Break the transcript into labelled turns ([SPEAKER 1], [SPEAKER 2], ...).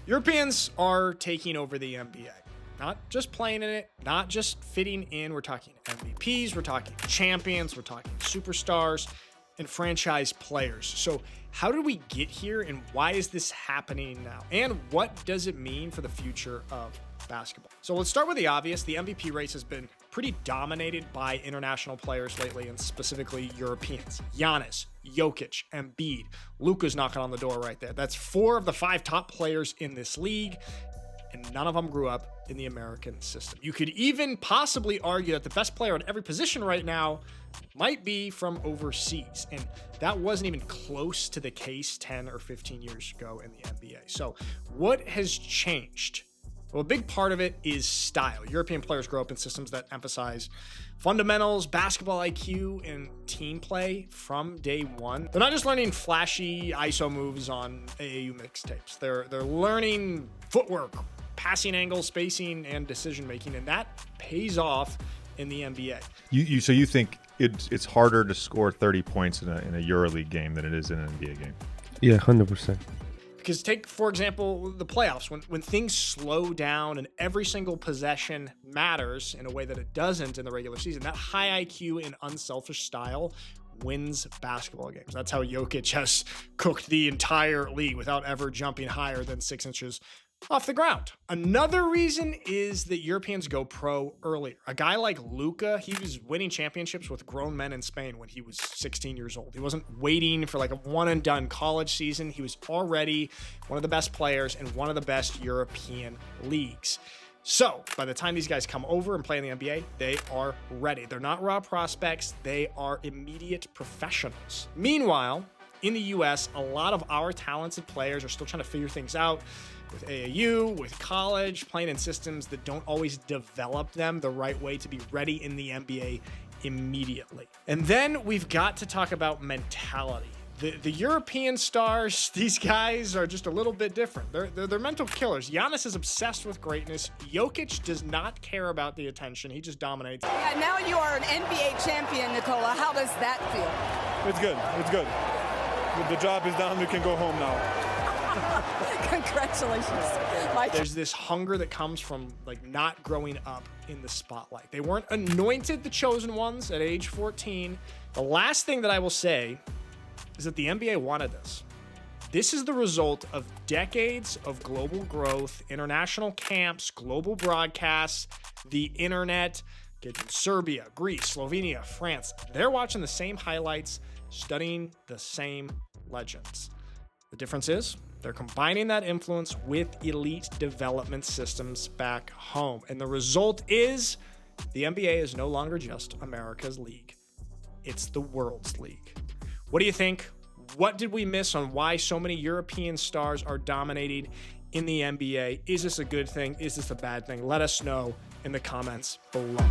[SPEAKER 1] Europeans are taking over the NBA. Not just playing in it, not just fitting in. We're talking MVPs, we're talking champions, we're talking superstars, and franchise players. So how did we get here, and why is this happening now? And what does it mean for the future of basketball? So let's start with the obvious. The MVP race has been pretty dominated by international players lately, and specifically Europeans. Giannis, Jokić, Embiid. Luka's knocking on the door right there. That's 4 of the 5 top players in this league, and none of them grew up in the American system. You could even possibly argue that the best player at every position right now might be from overseas, and that wasn't even close to the case 10 or 15 years ago in the NBA. So what has changed? Well, a big part of it is style. European players grow up in systems that emphasize fundamentals, basketball IQ, and team play from day one. They're not just learning flashy ISO moves on AAU mixtapes. They're learning footwork, passing angles, spacing, and decision-making, and that pays off in the NBA.
[SPEAKER 2] So you think it's harder to score 30 points in a EuroLeague game than it is in an NBA game?
[SPEAKER 3] Yeah, 100%.
[SPEAKER 1] Because take, for example, the playoffs. When things slow down and every single possession matters in a way that it doesn't in the regular season, that high IQ and unselfish style wins basketball games. That's how Jokić has cooked the entire league without ever jumping higher than 6 inches off the ground. Another reason is that Europeans go pro earlier. A guy like Luka, he was winning championships with grown men in Spain when he was 16 years old. He wasn't waiting for like a one and done college season. He was already one of the best players in one of the best European leagues. So by the time these guys come over and play in the NBA, they are ready. They're not raw prospects. They are immediate professionals. Meanwhile, in the US, a lot of our talented players are still trying to figure things out with AAU, with college, playing in systems that don't always develop them the right way to be ready in the NBA immediately. And then we've got to talk about mentality. The European stars, these guys are just a little bit different. They're mental killers. Giannis is obsessed with greatness. Jokić does not care about the attention. He just dominates.
[SPEAKER 4] Yeah, now you are an NBA champion, Nikola. How does that feel?
[SPEAKER 5] It's good. It's good. The job is done. We can go home now.
[SPEAKER 4] Congratulations.
[SPEAKER 1] There's this hunger that comes from like not growing up in the spotlight. They weren't anointed the chosen ones at age 14. The last thing that I will say is that the NBA wanted this. This is the result of decades of global growth, international camps, global broadcasts, the internet. Get in Serbia, Greece, Slovenia, France. They're watching the same highlights, studying the same legends. The difference is they're combining that influence with elite development systems back home. And the result is the NBA is no longer just America's league. It's the world's league. What do you think? What did we miss on why so many European stars are dominating in the NBA? Is this a good thing? Is this a bad thing? Let us know in the comments below.